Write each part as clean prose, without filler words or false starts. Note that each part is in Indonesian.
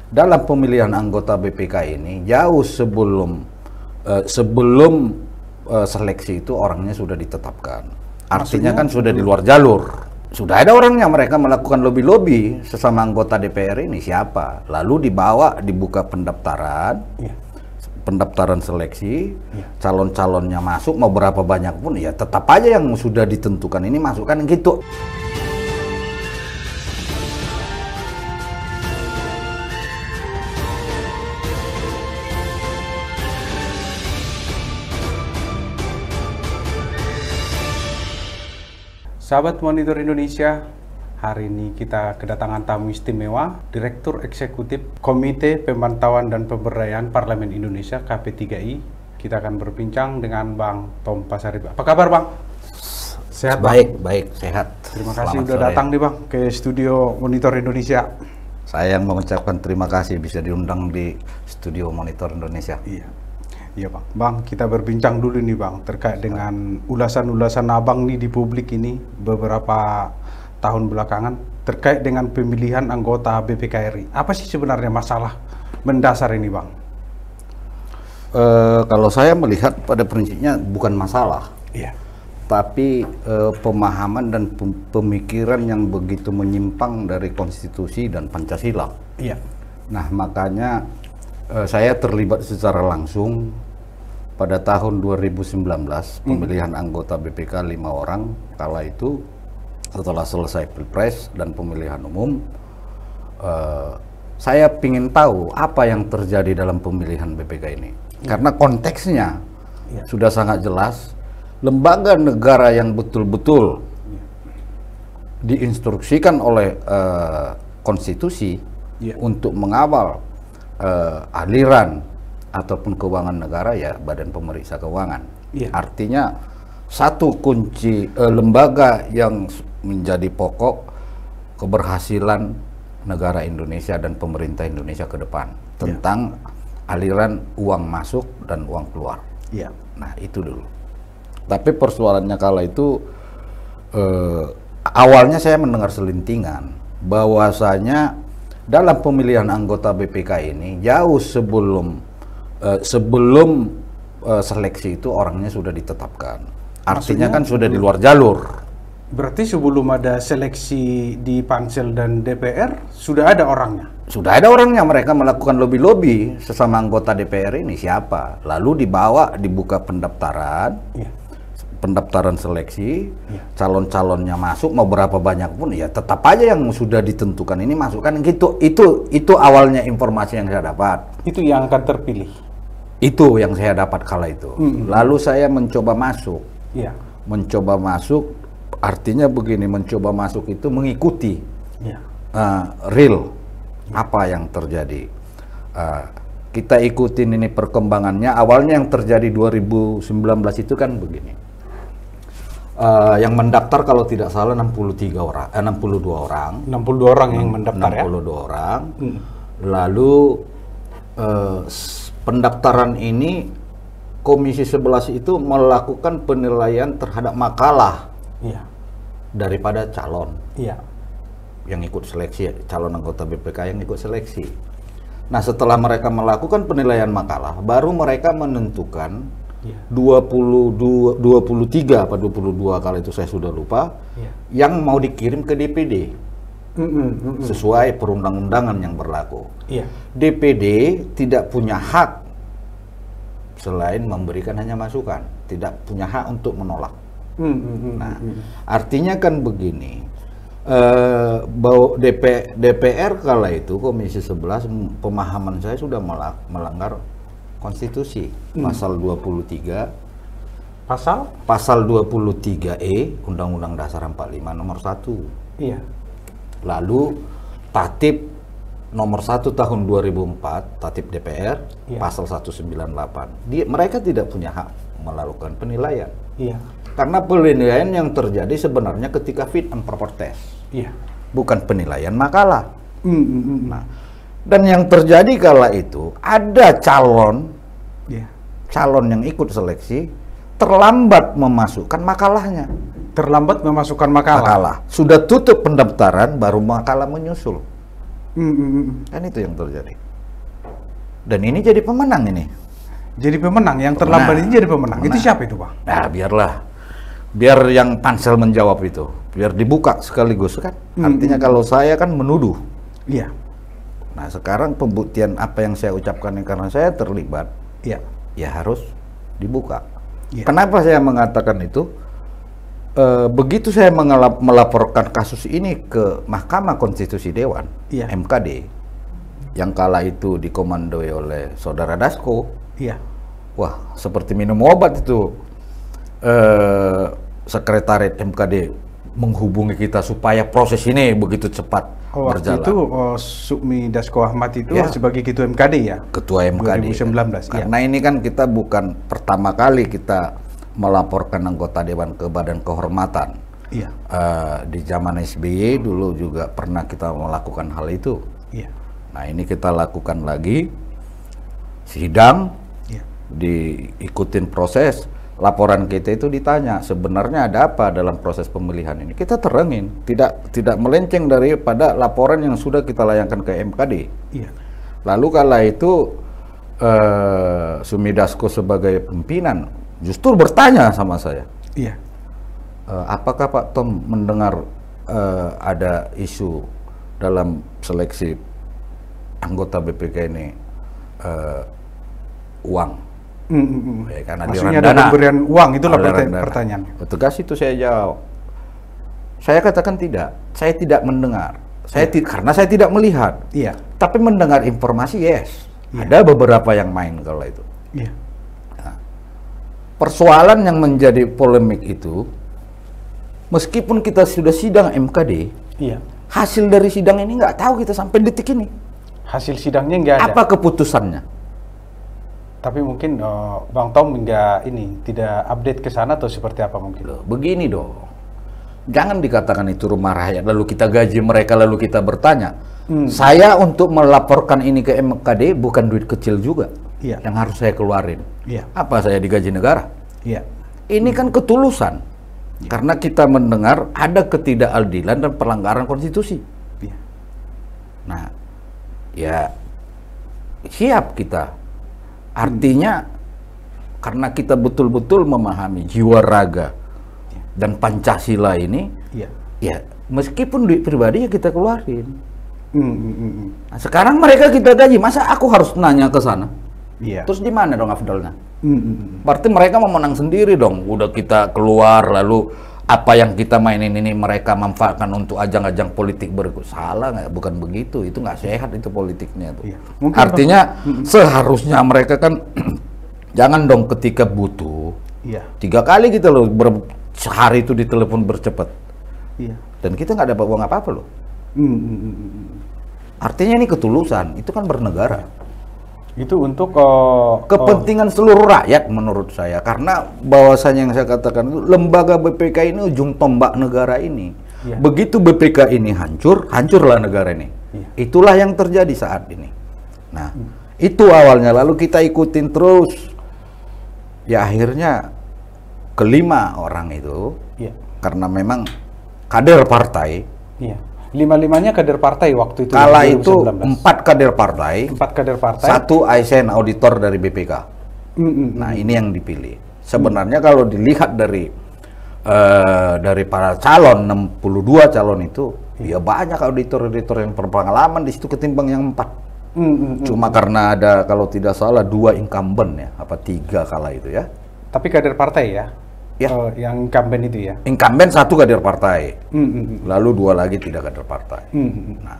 dalam pemilihan anggota BPK ini jauh sebelum seleksi itu orangnya sudah ditetapkan. Artinya kan sudah di luar jalur. Sudah ada orangnya, mereka melakukan lobby-lobby sesama anggota DPR ini siapa. Lalu dibuka pendaftaran, pendaftaran seleksi, calon-calonnya masuk, mau berapa banyak pun, ya tetap aja yang sudah ditentukan ini masukkan gitu. Sahabat Monitor Indonesia, hari ini kita kedatangan tamu istimewa, Direktur Eksekutif Komite Pemantauan dan Pemberdayaan Parlemen Indonesia (KP3I). Kita akan berbincang dengan Bang Tom Pasaribu. Apa kabar, Bang? Sehat, Bang? Baik, sehat. Terima kasih sudah datang nih, Bang, ke studio Monitor Indonesia. Saya yang mengucapkan terima kasih bisa diundang di studio Monitor Indonesia. Iya, Bang. Bang, kita berbincang dulu nih, Bang, terkait dengan ulasan-ulasan Abang nih di publik ini beberapa tahun belakangan terkait dengan pemilihan anggota BPK-RI. Apa sih sebenarnya masalah mendasar ini, Bang? Kalau saya melihat pada prinsipnya bukan masalah, tapi pemahaman dan pemikiran yang begitu menyimpang dari konstitusi dan Pancasila. Nah, makanya saya terlibat secara langsung pada tahun 2019 pemilihan anggota BPK 5 orang. Kala itu setelah selesai Pilpres dan pemilihan umum, saya ingin tahu apa yang terjadi dalam pemilihan BPK ini. Karena konteksnya sudah sangat jelas, lembaga negara yang betul-betul diinstruksikan oleh konstitusi untuk mengawal aliran ataupun keuangan negara, ya Badan Pemeriksa Keuangan. Artinya satu kunci lembaga yang menjadi pokok keberhasilan negara Indonesia dan pemerintah Indonesia ke depan tentang aliran uang masuk dan uang keluar. Nah, itu dulu. Tapi persoalannya kala itu awalnya saya mendengar selintingan bahwasanya dalam pemilihan anggota BPK ini jauh sebelum seleksi itu orangnya sudah ditetapkan. Artinya kan sudah di luar jalur. Berarti sebelum ada seleksi di Pansel dan DPR sudah ada orangnya? Sudah ada orangnya, mereka melakukan lobby-lobby sesama anggota DPR ini siapa. Lalu dibuka pendaftaran, pendaftaran seleksi, calon-calonnya masuk, mau berapa banyak pun, ya tetap aja yang sudah ditentukan ini masukkan gitu. Itu awalnya informasi yang saya dapat. Itu yang akan terpilih? Itu yang saya dapat kala itu. Lalu saya mencoba masuk. Mencoba masuk, artinya begini, mencoba masuk itu mengikuti real apa yang terjadi. Kita ikutin ini perkembangannya. Awalnya yang terjadi 2019 itu kan begini. Yang mendaftar kalau tidak salah 62 orang. 62 orang yang mendaftar 62 orang. Lalu pendaftaran ini Komisi 11 itu melakukan penilaian terhadap makalah daripada calon yang ikut seleksi, calon anggota BPK yang ikut seleksi. Nah, setelah mereka melakukan penilaian makalah, baru mereka menentukan 23 apa 22 kali itu saya sudah lupa, yang mau dikirim ke DPD sesuai perundang-undangan yang berlaku. DPD tidak punya hak selain memberikan hanya masukan, tidak punya hak untuk menolak. Nah, artinya kan begini, bahwa DPR kala itu Komisi 11 pemahaman saya sudah melanggar konstitusi. Pasal 23 Pasal 23E Undang-Undang Dasar 45 nomor 1. Lalu Tatip nomor 1 tahun 2004, Tatip DPR pasal 198. Mereka tidak punya hak melakukan penilaian. Karena penilaian yang terjadi sebenarnya ketika fit and proper test. Bukan penilaian makalah. Nah, dan yang terjadi kala itu ada calon yang ikut seleksi terlambat memasukkan makalahnya. Terlambat memasukkan makalah. Sudah tutup pendaftaran baru makalah menyusul. Kan itu yang terjadi. Dan ini jadi pemenang ini. Jadi pemenang, yang terlambat ini jadi pemenang. Itu siapa itu, Bang? Nah, biarlah. Biar yang pansel menjawab itu. Biar dibuka sekaligus kan. Artinya kalau saya kan menuduh. Iya. Nah, sekarang pembuktian apa yang saya ucapkan ini karena saya terlibat. Iya. Ya harus dibuka. Iya. Kenapa saya mengatakan itu? Begitu saya melaporkan kasus ini ke Mahkamah Konstitusi Dewan, iya, MKD, yang kala itu dikomandoi oleh Saudara Dasko, iya, wah seperti minum obat itu. Sekretariat MKD menghubungi kita supaya proses ini begitu cepat berjalan. Itu Sukmi Dasko Ahmad itu ya, sebagai Ketua MKD ya? Ketua MKD 2019. Karena ini kan kita bukan pertama kali kita melaporkan anggota Dewan ke Badan Kehormatan. Iya. Di zaman SBY dulu juga pernah kita melakukan hal itu. Iya. Nah ini kita lakukan lagi, sidang, iya, diikutin proses. Laporan kita itu ditanya sebenarnya ada apa dalam proses pemilihan ini. Kita terangin, tidak melenceng daripada laporan yang sudah kita layangkan ke MKD. Iya. Lalu kala itu Sukmi Dasko sebagai pimpinan justru bertanya sama saya. Iya. Apakah Pak Tom mendengar ada isu dalam seleksi anggota BPK ini uang? Ya, karena maksudnya ada pemberian uang, itulah pertanyaan. Tegas itu saya jawab. Saya katakan tidak. Saya tidak mendengar. Karena saya tidak melihat. Iya. Tapi mendengar informasi yes. Iya. Ada beberapa yang main kalau itu. Iya. Nah, persoalan yang menjadi polemik itu, meskipun kita sudah sidang MKD, iya, hasil dari sidang ini nggak tahu kita sampai detik ini. Hasil sidangnya nggak ada. Apa keputusannya? Tapi mungkin Bang Tom tidak update ke sana atau seperti apa mungkin? Loh, begini dong. Jangan dikatakan itu rumah rakyat lalu kita gaji mereka lalu kita bertanya. Saya untuk melaporkan ini ke MKD bukan duit kecil juga. Iya. Yang harus saya keluarin. Iya. Apa saya digaji negara? Iya. Ini kan ketulusan. Iya. Karena kita mendengar ada ketidakadilan dan pelanggaran konstitusi. Iya. Nah, ya siap kita. Artinya karena kita betul-betul memahami jiwa raga dan Pancasila ini, ya meskipun duit pribadi ya kita keluarin. Nah, sekarang mereka kita gaji, masa aku harus nanya ke sana? Iya. Terus di mana dong afdalnya? Berarti mereka mau menang sendiri dong. Udah kita keluar lalu apa yang kita mainin ini mereka manfaatkan untuk ajang-ajang politik berikut. Salah nggak? Bukan begitu. Itu nggak sehat itu politiknya tuh. Iya. Artinya seharusnya mereka kan jangan dong ketika butuh. Iya. 3 kali gitu loh sehari itu ditelepon bercepat. Iya. Dan kita nggak dapat uang apa-apa loh. Artinya ini ketulusan. Itu kan bernegara. Itu untuk kepentingan seluruh rakyat menurut saya, karena bahwasanya yang saya katakan itu lembaga BPK ini ujung tombak negara ini. Ya. Begitu BPK ini hancur, hancurlah negara ini. Ya. Itulah yang terjadi saat ini. Nah, itu awalnya, lalu kita ikutin terus. Ya akhirnya kelima orang itu, ya, karena memang kader partai. Ya. 5-5-nya kader partai waktu itu. Kala itu 4 kader partai. 4 kader partai. 1 ASN auditor dari BPK. Nah ini yang dipilih. Sebenarnya kalau dilihat dari para calon 62 calon itu, ya banyak auditor-auditor yang berpengalaman di situ ketimbang yang 4. Cuma karena ada kalau tidak salah 2 incumbent ya, apa 3 kala itu ya. Tapi kader partai ya. Ya. Yang incumbent itu ya? Incumbent 1 kader partai, lalu 2 lagi tidak kader partai. Nah,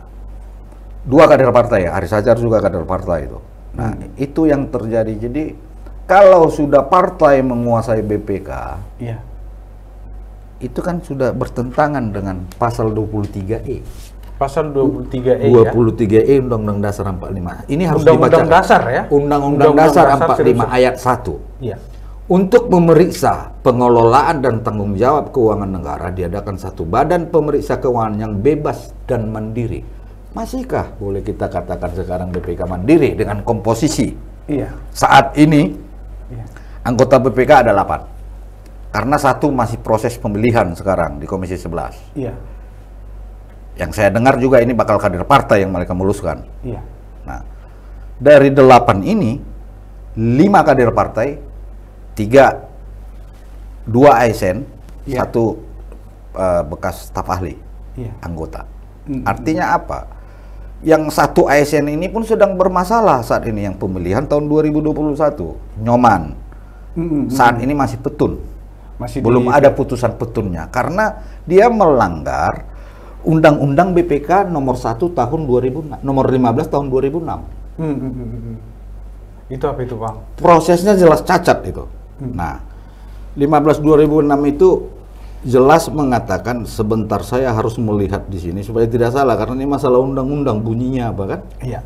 2 kader partai ya, Haris Azhar juga kader partai itu. Nah, itu yang terjadi. Jadi, kalau sudah partai menguasai BPK, ya, itu kan sudah bertentangan dengan pasal 23E. Pasal 23E 23E Undang-Undang Dasar 45. Ini harus dibaca. Undang-Undang Dasar ya? Undang-Undang Dasar 45 ayat 1. Iya. Untuk memeriksa pengelolaan dan tanggung jawab keuangan negara diadakan satu badan pemeriksa keuangan yang bebas dan mandiri. Masihkah boleh kita katakan sekarang BPK mandiri dengan komposisi? Iya. Saat ini anggota BPK ada 8. Karena 1 masih proses pemilihan sekarang di Komisi 11. Iya. Yang saya dengar juga ini bakal kader partai yang mereka muluskan. Iya. Nah, dari 8 ini, 5 kader partai, 2 ASN, iya. 1 bekas staf ahli, iya. anggota. Artinya apa? Yang 1 ASN ini pun sedang bermasalah saat ini, yang pemilihan tahun 2021. Nyoman. Saat ini masih petun. Belum ada putusan petunnya. Karena dia melanggar Undang-Undang BPK nomor 1 tahun 2006, nomor 15 tahun 2006. Itu apa itu, Bang? Prosesnya jelas cacat itu. Nah, 15/2006 itu jelas mengatakan, sebentar saya harus melihat di sini supaya tidak salah, karena ini masalah undang-undang bunyinya apa kan? Iya.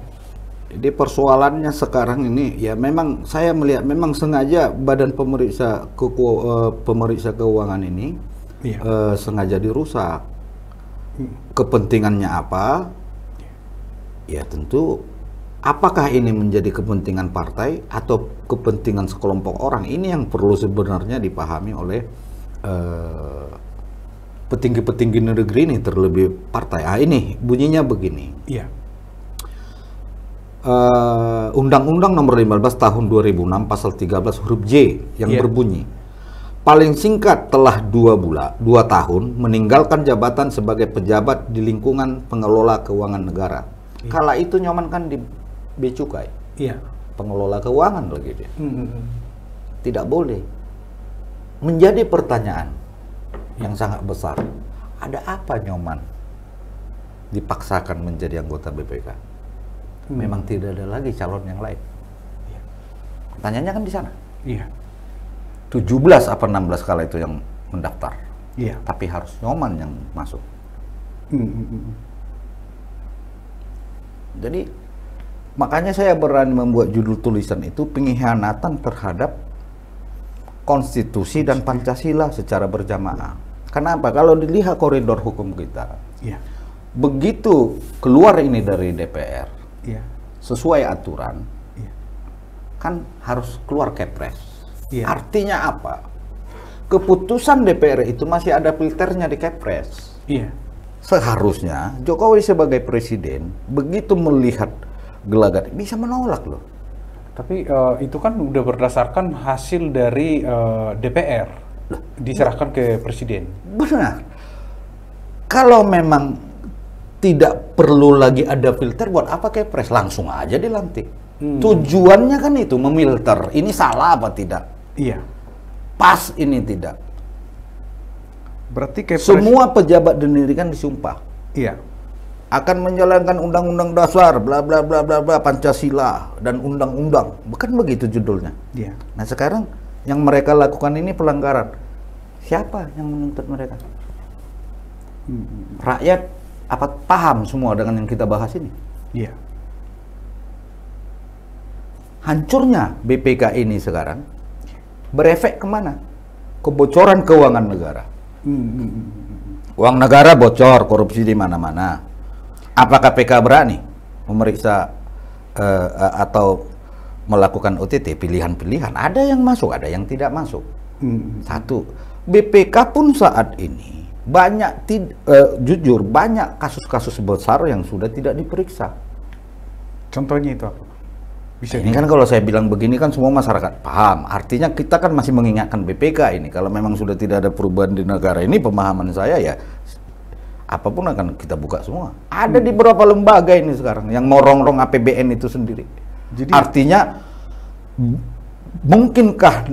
Jadi persoalannya sekarang ini ya memang saya melihat memang sengaja badan pemeriksa keuangan ini sengaja dirusak. Kepentingannya apa? Ya tentu apakah ini menjadi kepentingan partai atau kepentingan sekelompok orang? Ini yang perlu sebenarnya dipahami oleh petinggi-petinggi negeri ini, terlebih partai. Ini bunyinya begini. Iya. Undang-Undang nomor 15 tahun 2006 pasal 13 huruf J yang berbunyi, paling singkat telah 2 tahun meninggalkan jabatan sebagai pejabat di lingkungan pengelola keuangan negara. Kala itu Nyoman kan di Bea Cukai, pengelola keuangan lagi dia. Tidak boleh. Menjadi pertanyaan yang sangat besar, ada apa Nyoman dipaksakan menjadi anggota BPK? Memang tidak ada lagi calon yang lain. Pertanyaannya kan di sana. 17 apa 16 kala itu yang mendaftar. Tapi harus Nyoman yang masuk. Jadi makanya saya berani membuat judul tulisan itu pengkhianatan terhadap konstitusi dan Pancasila secara berjamaah. Kenapa? Kalau dilihat koridor hukum kita, begitu keluar ini dari DPR, sesuai aturan, kan harus keluar Kepres. Artinya apa? Keputusan DPR itu masih ada filternya di Kepres. Seharusnya Jokowi sebagai presiden begitu melihat gelagat bisa menolak loh. Tapi itu kan udah berdasarkan hasil dari DPR diserahkan ke presiden. Benar. Kalau memang tidak perlu lagi ada filter, buat apa Kepres? Langsung aja dilantik. Tujuannya kan itu, memilter. Ini salah apa tidak? Pas ini tidak. Berarti Kepres... Semua pejabat didirikan disumpah. Akan menjalankan undang-undang dasar, bla bla bla bla bla, Pancasila dan undang-undang. Bukan begitu judulnya. Nah sekarang yang mereka lakukan ini pelanggaran. Siapa yang menuntut mereka? Rakyat apa paham semua dengan yang kita bahas ini? Hancurnya BPK ini sekarang berefek kemana? Kebocoran keuangan negara. Uang negara bocor, korupsi di mana-mana. Apakah PK berani memeriksa atau melakukan OTT? Pilihan-pilihan. Ada yang masuk, ada yang tidak masuk. Satu, BPK pun saat ini banyak jujur banyak kasus-kasus besar yang sudah tidak diperiksa. Contohnya itu apa? Ini kan kalau saya bilang begini kan semua masyarakat paham. Artinya kita kan masih mengingatkan BPK ini. Kalau memang sudah tidak ada perubahan di negara ini, pemahaman saya ya apapun akan kita buka semua. Ada di beberapa lembaga ini sekarang yang morongrong APBN itu sendiri. Jadi artinya mungkinkah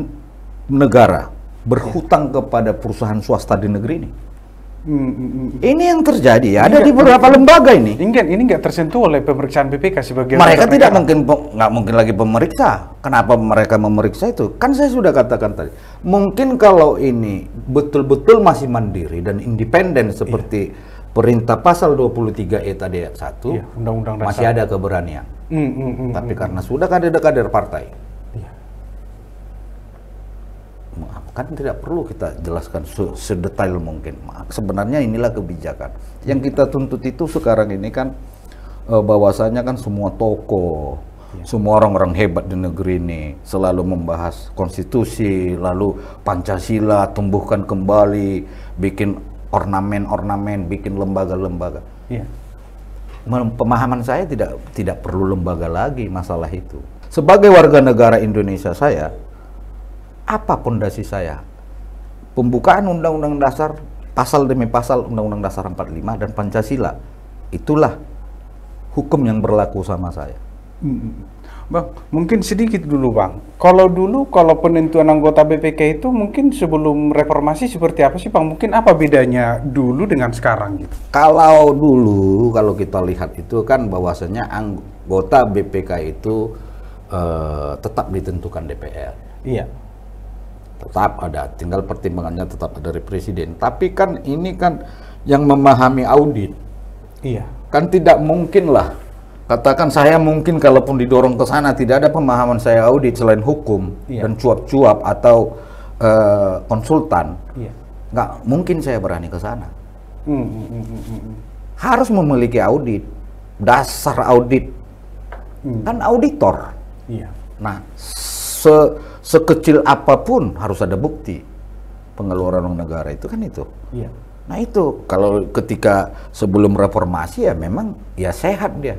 negara berhutang kepada perusahaan swasta di negeri ini? Ini yang terjadi ya, ada di beberapa lembaga ini. Ini nggak tersentuh oleh pemeriksaan BPK sebagai mereka tidak nggak mungkin lagi pemeriksa. Kenapa mereka memeriksa itu? Kan saya sudah katakan tadi. Mungkin kalau ini betul-betul masih mandiri dan independen seperti perintah pasal 23E tadi ayat 1, Undang-Undang Dasar, masih ada keberanian. Tapi karena sudah kader-kader partai, kan tidak perlu kita jelaskan sedetail mungkin. Sebenarnya inilah kebijakan yang kita tuntut itu sekarang ini kan bahwasanya kan semua tokoh, semua orang-orang hebat di negeri ini selalu membahas konstitusi, lalu Pancasila, tumbuhkan kembali, bikin ornamen-ornamen, bikin lembaga-lembaga. Iya. Pemahaman saya tidak perlu lembaga lagi masalah itu. Sebagai warga negara Indonesia saya, apa pondasi saya? Pembukaan Undang-Undang Dasar, pasal demi pasal Undang-Undang Dasar 45 dan Pancasila. Itulah hukum yang berlaku sama saya. Bang, mungkin sedikit dulu Bang. Kalau penentuan anggota BPK itu mungkin sebelum reformasi seperti apa sih Bang? Mungkin apa bedanya dulu dengan sekarang gitu? Kalau dulu, kalau kita lihat itu kan bahwasanya anggota BPK itu tetap ditentukan DPR. Iya. Tetap ada, tinggal pertimbangannya tetap ada dari presiden. Tapi kan ini kan yang memahami audit. Iya. Kan tidak mungkin lah. Katakan saya mungkin kalaupun didorong ke sana tidak ada pemahaman saya audit selain hukum dan cuap-cuap atau konsultan. Nggak mungkin saya berani ke sana. Harus memiliki audit, dasar audit. Kan auditor. Nah, sekecil apapun harus ada bukti pengeluaran uang negara itu kan itu. Nah itu kalau ketika sebelum reformasi ya memang ya sehat dia.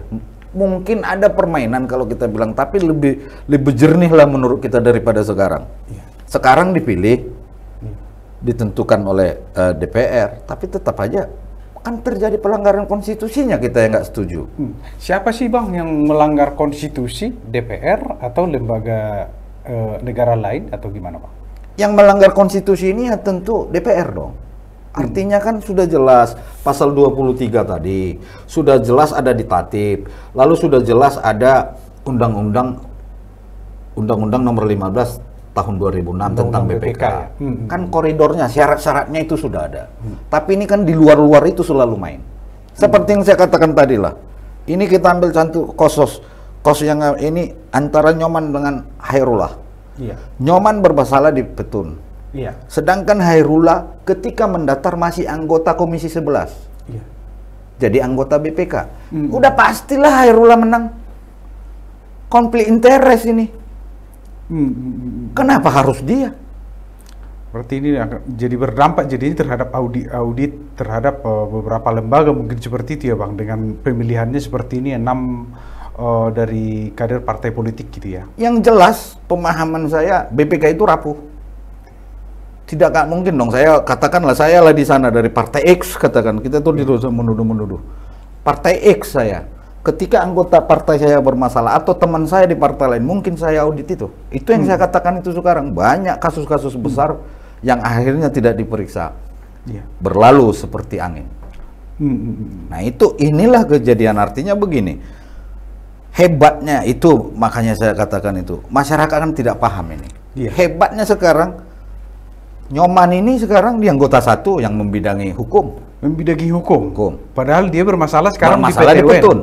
Mungkin ada permainan kalau kita bilang, tapi lebih jernih lah menurut kita daripada sekarang. Sekarang dipilih, ditentukan oleh DPR, tapi tetap aja kan terjadi pelanggaran konstitusinya, kita yang nggak setuju. Siapa sih Bang yang melanggar konstitusi, DPR atau lembaga negara lain atau gimana Bang? Yang melanggar konstitusi ini ya tentu DPR dong. Artinya kan sudah jelas pasal 23 tadi, sudah jelas ada di Tatip, lalu sudah jelas ada Undang-Undang nomor 15 tahun 2006 tentang BPK. Kan koridornya, syarat-syaratnya itu sudah ada. Tapi ini kan di luar-luar itu selalu main. Seperti yang saya katakan tadi lah. Ini kita ambil contoh kos yang ini antara Nyoman dengan Hairullah. Nyoman bermasalah di Petun. Sedangkan Hairullah ketika mendaftar masih anggota Komisi 11. Jadi anggota BPK. Udah pastilah Hairullah menang. Konflik interest ini. Kenapa harus dia? Berarti ini jadi berdampak jadi terhadap audit terhadap beberapa lembaga mungkin seperti itu ya Bang, dengan pemilihannya seperti ini 6 dari kader partai politik gitu ya. Yang jelas pemahaman saya BPK itu rapuh. Tidak mungkin dong, saya katakanlah saya lah di sana dari partai X, katakan kita tuh menuduh partai X saya. Ketika anggota partai saya bermasalah atau teman saya di partai lain, mungkin saya audit itu. Itu yang saya katakan itu sekarang banyak kasus-kasus besar yang akhirnya tidak diperiksa, berlalu seperti angin. Nah itu inilah kejadian, artinya begini. Hebatnya itu, makanya saya katakan itu masyarakat kan tidak paham ini. Hebatnya sekarang Nyoman ini sekarang dia anggota satu yang membidangi hukum. Padahal dia bermasalah sekarang di Petun.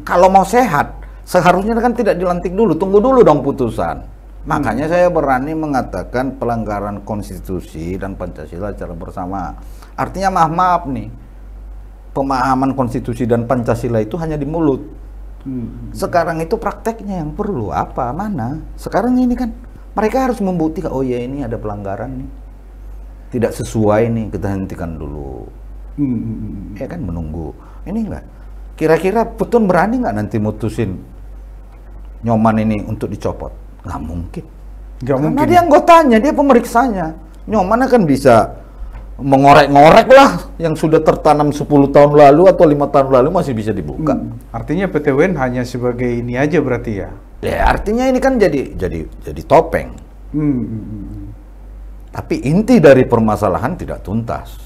Kalau mau sehat, seharusnya kan tidak dilantik dulu, tunggu dulu dong putusan. Makanya saya berani mengatakan pelanggaran konstitusi dan Pancasila secara bersama. Artinya maaf nih, pemahaman konstitusi dan Pancasila itu hanya di mulut. Sekarang itu prakteknya yang perlu apa, mana? Sekarang ini kan mereka harus membuktikan, oh ya ini ada pelanggaran nih. Tidak sesuai nih, kita hentikan dulu. Ya kan menunggu. Ini enggak. Kira-kira Petun berani nggak nanti mutusin Nyoman ini untuk dicopot? Nggak mungkin. Karena dia anggotanya, dia pemeriksanya. Nyoman kan bisa mengorek-ngorek lah yang sudah tertanam 10 tahun lalu atau 5 tahun lalu masih bisa dibuka. Artinya PT UN hanya sebagai ini aja berarti ya? Ya artinya ini kan jadi topeng. Tapi inti dari permasalahan tidak tuntas.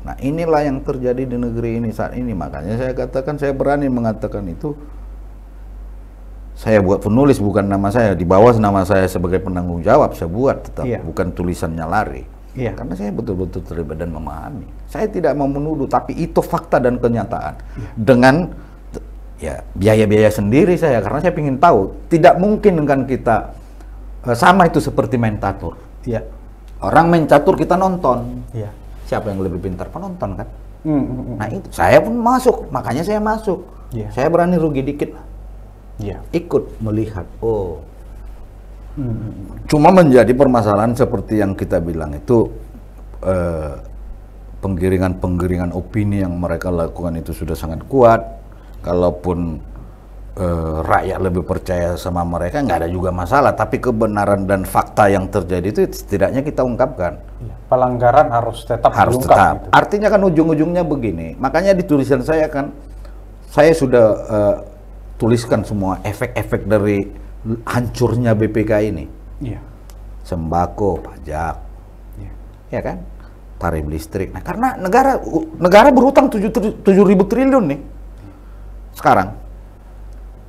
Nah inilah yang terjadi di negeri ini saat ini. Makanya saya katakan, saya berani mengatakan itu. Saya buat penulis bukan nama saya, di bawah nama saya sebagai penanggung jawab saya buat, tetap bukan tulisannya lari. Karena saya betul-betul terlibat dan memahami. Saya tidak mau menuduh, tapi itu fakta dan kenyataan. Dengan ya biaya-biaya sendiri saya, karena saya ingin tahu. Tidak mungkin kan kita sama itu seperti main catur. Orang main catur kita nonton. Siapa yang lebih pintar? Penonton kan. Nah itu saya pun masuk, makanya saya masuk. Saya berani rugi dikit lah. Ikut melihat. Cuma menjadi permasalahan seperti yang kita bilang itu penggiringan opini yang mereka lakukan itu sudah sangat kuat. Kalaupun rakyat lebih percaya sama mereka, nggak ada juga masalah. Tapi kebenaran dan fakta yang terjadi itu setidaknya kita ungkapkan. Pelanggaran harus tetap diungkap. Gitu. Artinya kan ujung-ujungnya begini. Makanya di tulisan saya kan, saya sudah tuliskan semua efek-efek dari hancurnya BPK ini. Sembako, pajak, ya kan, tarif listrik. Nah, karena negara berhutang 7.000 triliun nih sekarang.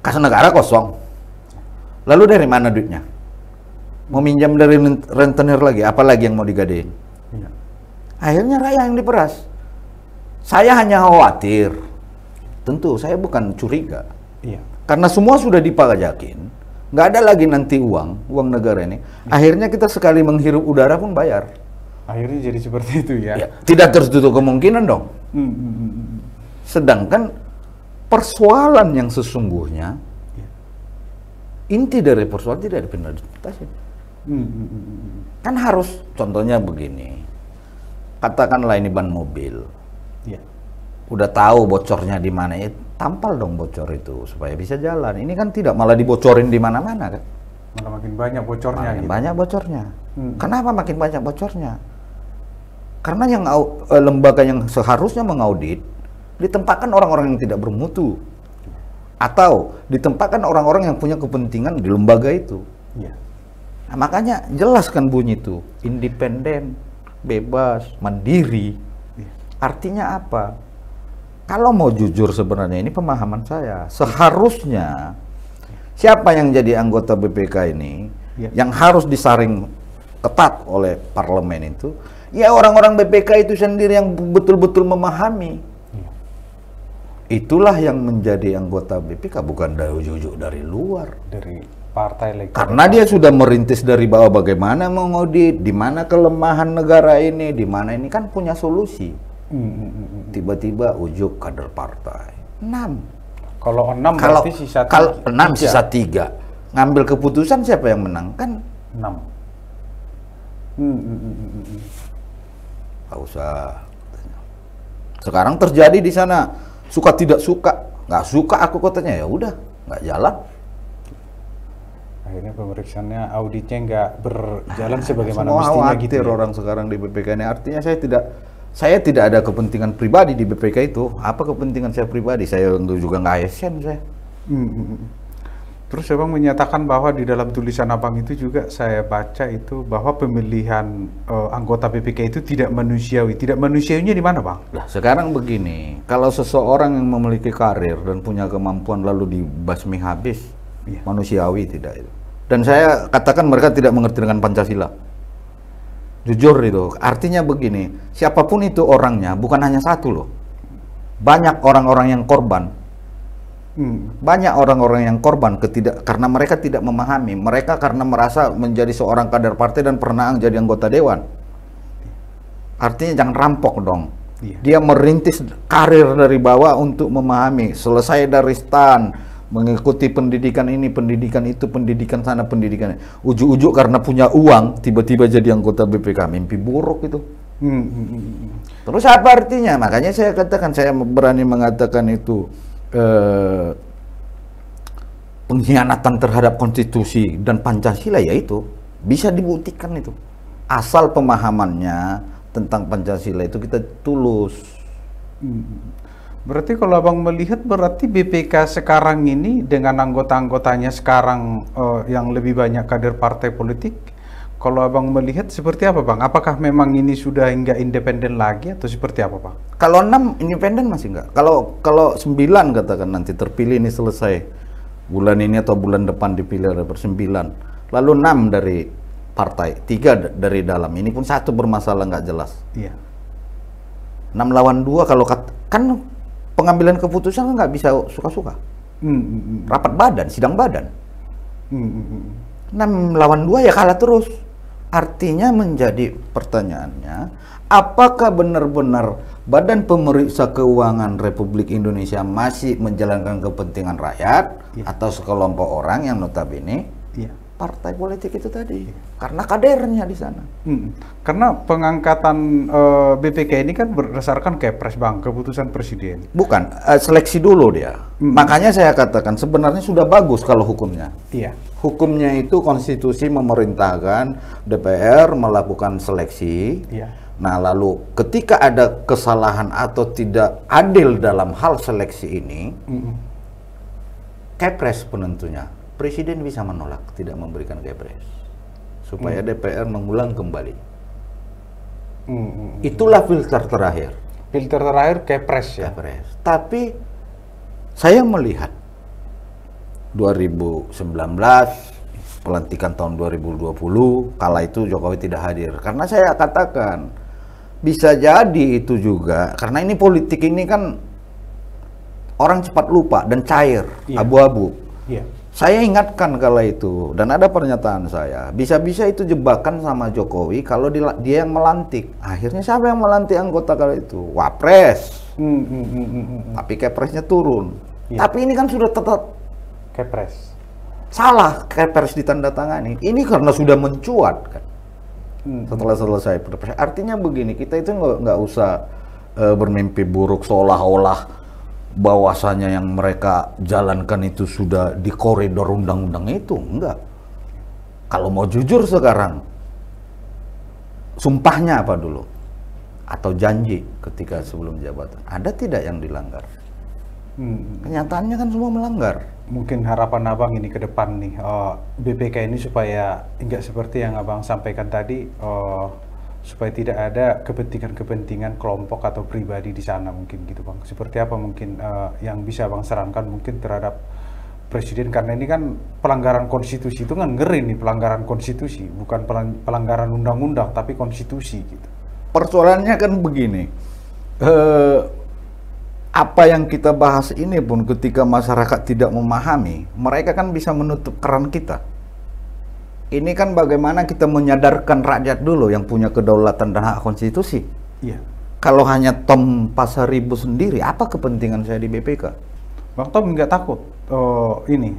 Kas negara kosong. Lalu dari mana duitnya? Mau minjam dari rentenir lagi, apalagi yang mau digadein? Akhirnya rakyat yang diperas. Saya hanya khawatir. Tentu saya bukan curiga. Karena semua sudah dipajakin, nggak ada lagi nanti uang negara ini. Akhirnya kita sekali menghirup udara pun bayar. Akhirnya jadi seperti itu ya. Tidak tertutup kemungkinan dong. Sedangkan persoalan yang sesungguhnya, inti dari persoalan tidak dipindah dituntasin. Kan harus, contohnya begini, katakanlah ini ban mobil, udah tahu bocornya di mana, tampal dong bocor itu supaya bisa jalan. Ini kan tidak, malah dibocorin di mana-mana kan? Malah makin banyak bocornya. Makin banyak bocornya. Kenapa makin banyak bocornya? Karena yang lembaga yang seharusnya mengaudit ditempatkan orang-orang yang tidak bermutu, atau ditempatkan orang-orang yang punya kepentingan di lembaga itu. Nah, makanya jelaskan bunyi itu, independen, bebas, mandiri. Artinya apa? Kalau mau jujur sebenarnya, ini pemahaman saya, seharusnya siapa yang jadi anggota BPK ini, yang harus disaring ketat oleh parlemen itu, ya orang-orang BPK itu sendiri yang betul-betul memahami. Itulah yang menjadi anggota BPK, bukan dari ujuk-ujuk dari luar. Dari partai. Karena dia sudah merintis dari bawah bagaimana mengaudit, di mana kelemahan negara ini, di mana ini kan punya solusi. Tiba-tiba ujuk kader partai. 6. Kalau 6 berarti sisa 3. Kalau 6 sisa 3. Ngambil keputusan siapa yang menang? Kan 6. Nggak usah. Sekarang terjadi di sana. Suka tidak suka, nggak suka aku katanya, ya udah nggak jalan. Akhirnya pemeriksaannya, auditnya nggak berjalan sebagaimana mestinya gitu. Ya? Orang sekarang di BPK ini, artinya saya tidak ada kepentingan pribadi di BPK itu. Apa kepentingan saya pribadi? Saya juga nggak ASN saya. Terus Abang menyatakan bahwa di dalam tulisan Abang itu juga saya baca itu bahwa pemilihan anggota BPK itu tidak manusiawi. Tidak manusiawinya di mana, Bang? Nah, sekarang begini, kalau seseorang yang memiliki karir dan punya kemampuan lalu dibasmi habis, manusiawi tidak itu. Dan saya katakan mereka tidak mengerti dengan Pancasila. Jujur itu. Artinya begini, siapapun itu orangnya, bukan hanya satu loh. Banyak orang-orang yang korban. Banyak orang-orang yang korban karena mereka tidak memahami. Mereka karena merasa menjadi seorang kader partai dan pernah jadi anggota dewan. Artinya jangan rampok dong. Dia merintis karir dari bawah untuk memahami. Selesai dari stan, mengikuti pendidikan ini, pendidikan itu, pendidikan sana, pendidikan. Ujuk-ujuk karena punya uang, tiba-tiba jadi anggota BPK. Mimpi buruk itu. Terus apa artinya? Makanya saya katakan, saya berani mengatakan itu pengkhianatan terhadap konstitusi dan Pancasila, yaitu bisa dibuktikan itu. Asal pemahamannya tentang Pancasila itu kita tulus. Berarti kalau Abang melihat, berarti BPK sekarang ini dengan anggota-anggotanya sekarang yang lebih banyak kader partai politik, kalau Abang melihat seperti apa, Bang? Apakah memang ini sudah nggak independen lagi atau seperti apa, Bang? Kalau 6 independen masih nggak. Kalau 9 katakan nanti terpilih ini selesai bulan ini atau bulan depan dipilih ada 9. Lalu 6 dari partai, 3 dari dalam. Ini pun satu bermasalah nggak jelas. 6 lawan 2 kalau kan pengambilan keputusan nggak bisa suka-suka. Rapat badan, sidang badan. 6 lawan 2 ya kalah terus. Artinya menjadi pertanyaannya, apakah benar-benar Badan Pemeriksa Keuangan Republik Indonesia masih menjalankan kepentingan rakyat atau sekelompok orang yang notabene partai politik itu tadi, karena kadernya di sana. Karena pengangkatan BPK ini kan berdasarkan Kepres, Bang, keputusan Presiden. Bukan, seleksi dulu dia. Makanya saya katakan sebenarnya sudah bagus kalau hukumnya. Iya. Hukumnya itu konstitusi memerintahkan DPR melakukan seleksi. Iya. Nah, lalu ketika ada kesalahan atau tidak adil dalam hal seleksi ini, Kepres penentunya. Presiden bisa menolak, tidak memberikan Kepres, supaya DPR mengulang kembali. Itulah filter terakhir. Filter terakhir Kepres ya? Kepres. Tapi saya melihat 2019, pelantikan tahun 2020, kala itu Jokowi tidak hadir. Karena saya katakan, bisa jadi itu juga, karena ini politik ini kan orang cepat lupa dan cair, abu-abu. Iya. Saya ingatkan kala itu, dan ada pernyataan saya, bisa-bisa itu jebakan sama Jokowi kalau dia yang melantik. Akhirnya siapa yang melantik anggota kala itu? Wapres. Tapi Kepresnya turun. Tapi ini kan sudah tetap Kepres. Salah Kepres ditandatangani. Ini karena sudah mencuat kan. Setelah selesai Pilpres. Artinya begini, kita itu nggak usah bermimpi buruk seolah-olah bahwasanya yang mereka jalankan itu sudah di koridor undang-undang itu. Enggak. Kalau mau jujur sekarang, sumpahnya apa dulu? Atau janji ketika sebelum jabatan, ada tidak yang dilanggar? Kenyataannya kan semua melanggar. Mungkin harapan Abang ini ke depan nih, BPK ini supaya enggak seperti yang Abang sampaikan tadi, supaya tidak ada kepentingan-kepentingan kelompok atau pribadi di sana, mungkin gitu Bang. Seperti apa mungkin yang bisa Bang sarankan mungkin terhadap Presiden, karena ini kan pelanggaran konstitusi itu kan ngeri nih, pelanggaran konstitusi, bukan pelanggaran undang-undang tapi konstitusi gitu. Persoalannya kan begini, apa yang kita bahas ini pun ketika masyarakat tidak memahami, mereka kan bisa menutup keran kita. Ini kan bagaimana kita menyadarkan rakyat dulu yang punya kedaulatan dan hak konstitusi. Iya. Kalau hanya Tom Pasaribu sendiri, apa kepentingan saya di BPK? Bang Tom nggak takut ini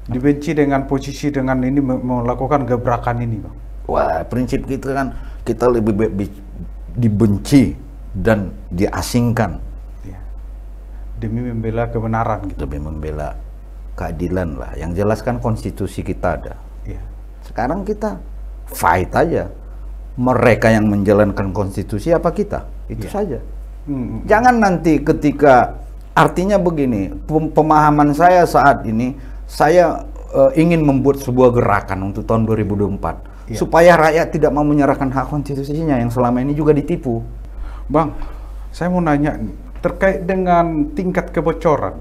dibenci dengan posisi dengan ini melakukan gebrakan ini, Bang? Wah, prinsip kita kan kita lebih dibenci dan diasingkan. Iya. Demi membela kebenaran gitu. Demi membela keadilan lah. Yang jelas kan konstitusi kita ada. Iya. Sekarang kita fight aja. Mereka yang menjalankan konstitusi apa kita? Itu saja. Jangan nanti ketika, artinya begini, pemahaman saya saat ini, saya ingin membuat sebuah gerakan untuk tahun 2024. Supaya rakyat tidak mau menyerahkan hak konstitusinya yang selama ini juga ditipu. Bang, saya mau nanya nih, terkait dengan tingkat kebocoran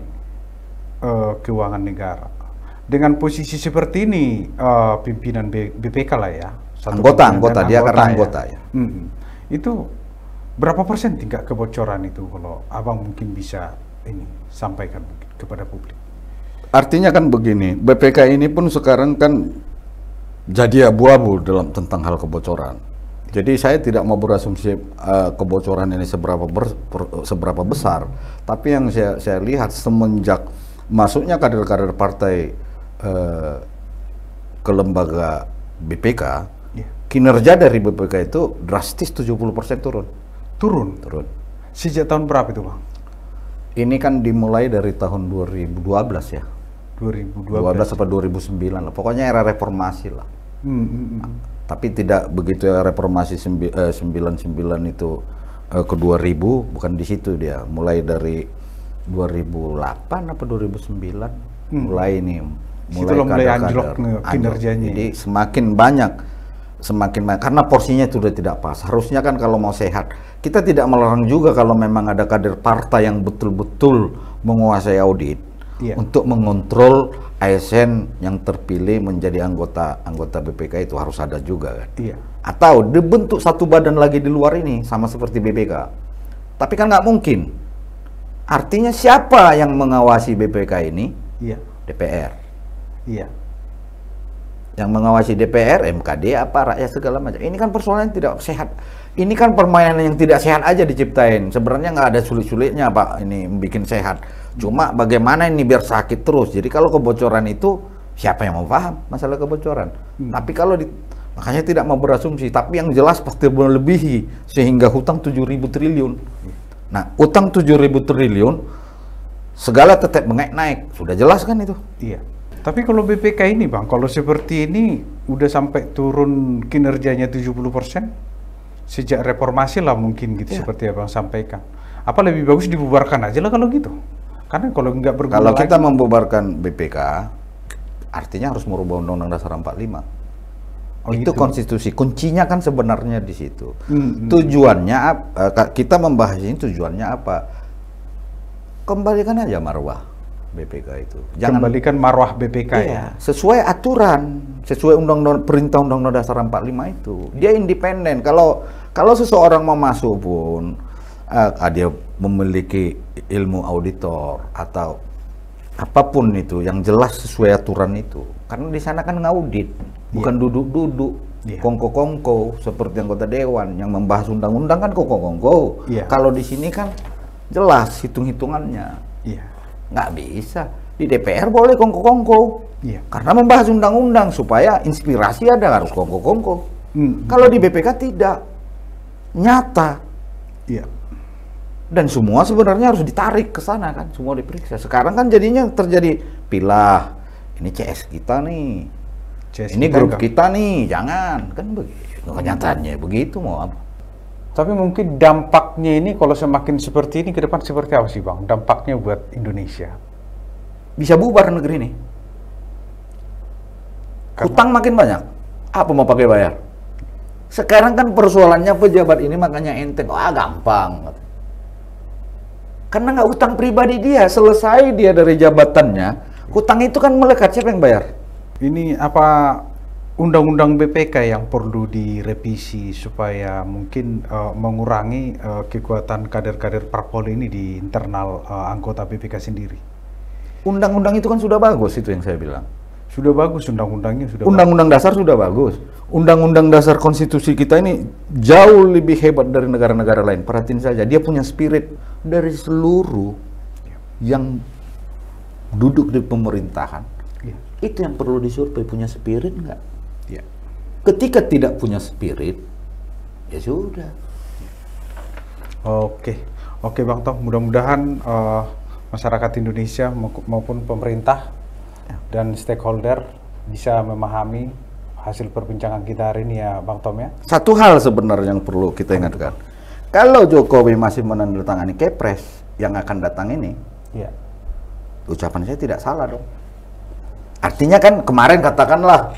keuangan negara. Dengan posisi seperti ini, pimpinan BPK lah ya, anggota dia karena anggota ya. Itu berapa persen tingkat kebocoran itu, kalau Abang mungkin bisa ini sampaikan kepada publik? Artinya kan begini, BPK ini pun sekarang kan jadi abu-abu dalam tentang hal kebocoran. Jadi saya tidak mau berasumsi kebocoran ini seberapa besar, tapi yang saya lihat semenjak masuknya kader-kader partai ke lembaga BPK, kinerja dari BPK itu drastis 70% turun. Turun? Sejak tahun berapa itu, Bang? Ini kan dimulai dari tahun 2012 ya. 2012 atau 2009 lah. Pokoknya era reformasi lah. Tapi tidak begitu ya, reformasi 99 itu ke 2000, bukan di situ dia. Mulai dari 2008 apa 2009 mulai mulai anjlok kinerjanya. Jadi semakin banyak karena porsinya sudah tidak pas. Harusnya kan kalau mau sehat, kita tidak melarang juga kalau memang ada kader partai yang betul-betul menguasai audit untuk mengontrol ASN yang terpilih menjadi anggota BPK, itu harus ada juga kan. Atau dibentuk satu badan lagi di luar ini sama seperti BPK. Tapi kan nggak mungkin. Artinya siapa yang mengawasi BPK ini? DPR. Yang mengawasi DPR, MKD, apa rakyat segala macam. Ini kan persoalan yang tidak sehat. Ini kan permainan yang tidak sehat aja diciptain. Sebenarnya nggak ada sulit-sulitnya Pak ini bikin sehat. Cuma bagaimana ini biar sakit terus. Jadi kalau kebocoran itu Siapa yang mau paham masalah kebocoran? Tapi kalau makanya tidak mau berasumsi, tapi yang jelas pasti melebihi sehingga hutang 7.000 triliun. Nah, utang 7.000 triliun segala tetap naik, sudah jelas kan itu? Iya. Tapi kalau BPK ini Bang, kalau seperti ini udah sampai turun kinerjanya 70% sejak reformasi lah mungkin gitu, seperti Abang sampaikan. Apa lebih bagus dibubarkan aja lah kalau gitu? Karena kalau nggak berguna kalau kita membubarkan BPK, artinya harus merubah Undang-Undang Dasar 45. Itu konstitusi, kuncinya kan sebenarnya di situ. Tujuannya kita membahas ini tujuannya apa? Kembalikan aja marwah BPK itu. Kembalikan marwah BPK ya. Sesuai aturan, sesuai perintah Undang-Undang Dasar 45 itu. Dia independen. Kalau seseorang mau masuk pun dia memiliki ilmu auditor atau apapun itu yang jelas sesuai aturan itu. Karena di sana kan ngaudit, bukan duduk-duduk, kongko-kongko seperti anggota dewan yang membahas undang-undang kan kongko-kongko. Kalau di sini kan jelas hitung-hitungannya. Nggak bisa. Di DPR boleh kongko-kongko. Karena membahas undang-undang supaya inspirasi ada, harus kongko-kongko. Kalau di BPK tidak. Nyata. Dan semua sebenarnya harus ditarik ke sana kan, semua diperiksa. Sekarang kan jadinya terjadi pilah. Ini CS kita nih. Ini grup kita nih, jangan. Kan begitu. Kenyataannya begitu mau apa? Tapi mungkin dampaknya ini kalau semakin seperti ini ke depan seperti apa sih Bang? Dampaknya buat Indonesia? Bisa bubar negeri ini. Hutang makin banyak. Apa mau pakai bayar? Sekarang kan persoalannya pejabat ini makanya enteng. Gampang. Karena nggak hutang pribadi dia, selesai dia dari jabatannya, hutang itu kan melekat, siapa yang bayar? Ini apa undang-undang BPK yang perlu direvisi supaya mungkin mengurangi kekuatan kader-kader parpol ini di internal anggota BPK sendiri? Undang-undang itu kan sudah bagus, itu yang saya bilang. Sudah bagus undang-undangnya, sudah Undang-undang dasar sudah bagus. Undang-undang dasar konstitusi kita ini jauh lebih hebat dari negara-negara lain. Perhatiin saja, dia punya spirit dari seluruh yang duduk di pemerintahan. Itu yang perlu disurvei, punya spirit nggak? Ketika tidak punya spirit, ya sudah. Oke Bang Tom, mudah-mudahan masyarakat Indonesia maupun pemerintah dan stakeholder bisa memahami hasil perbincangan kita hari ini ya Bang Tom ya. Satu hal sebenarnya yang perlu kita ingatkan. Kalau Jokowi masih menandatangani Kepres yang akan datang ini, ucapan saya tidak salah dong. Artinya kan kemarin katakanlah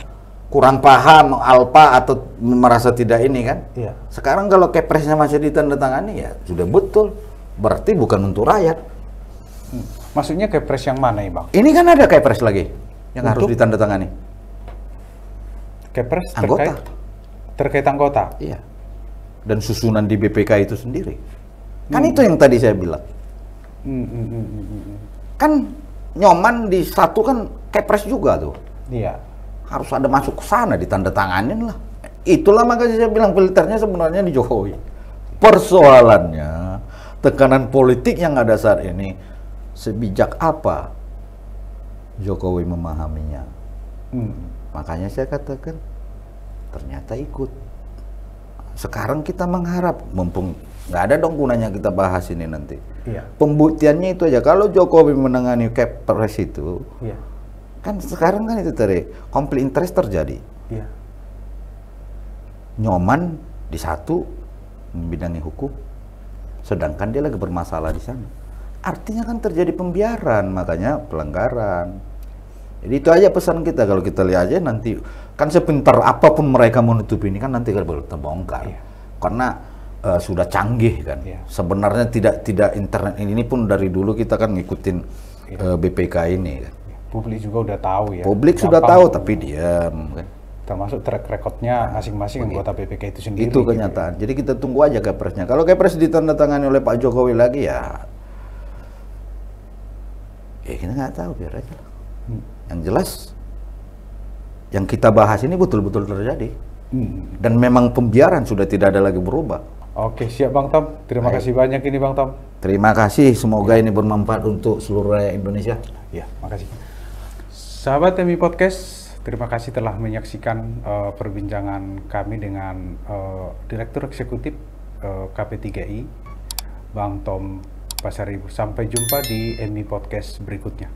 kurang paham, alpa atau merasa tidak ini kan. Sekarang kalau Kepresnya masih ditandatangani ya sudah betul. Berarti bukan untuk rakyat. Maksudnya Kepres yang mana ya Bang? Ini kan ada Kepres lagi yang harus ditandatangani. Kepres anggota. Terkait anggota? Iya. Dan susunan di BPK itu sendiri. Kan itu yang tadi saya bilang. Kan nyoman di satu kan Kepres juga tuh. Harus ada masuk ke sana ditandatanganin lah. Itulah makanya saya bilang filternya sebenarnya di Jokowi. Persoalannya tekanan politik yang ada saat ini. Sebijak apa Jokowi memahaminya? Makanya saya katakan ternyata ikut. Sekarang kita mengharap, mumpung nggak ada dong gunanya kita bahas ini nanti. Pembuktiannya itu aja. Kalau Jokowi menangani Kepres itu, kan sekarang kan itu tadi konflik interest terjadi. Nyoman di satu membidangi hukum, sedangkan dia lagi bermasalah di sana. Artinya kan terjadi pembiaran, makanya pelanggaran. Jadi itu aja pesan kita, kalau kita lihat aja nanti, kan sepintar apapun mereka menutup ini kan nanti kalau terbongkar. Karena sudah canggih kan. Sebenarnya tidak internet ini pun dari dulu kita kan ngikutin BPK ini kan. Publik juga udah tahu ya. Publik sudah tahu tapi diam kan. Termasuk track recordnya masing-masing anggota BPK itu sendiri. Itu kenyataan. Gitu. Jadi kita tunggu aja Kepresnya. Kalau Kepres ditandatangani oleh Pak Jokowi lagi ya kita nggak tahu, biar aja. Yang jelas, yang kita bahas ini betul-betul terjadi. Dan memang pembiaran sudah tidak ada lagi berubah. Oke, siap Bang Tom. Terima kasih banyak ini Bang Tom. Terima kasih, semoga ini bermanfaat untuk seluruh rakyat Indonesia. Ya, makasih. Sahabat MI Podcast, terima kasih telah menyaksikan perbincangan kami dengan Direktur Eksekutif KP3I, Bang Tom Pasaribu. Sampai jumpa di MI Podcast berikutnya.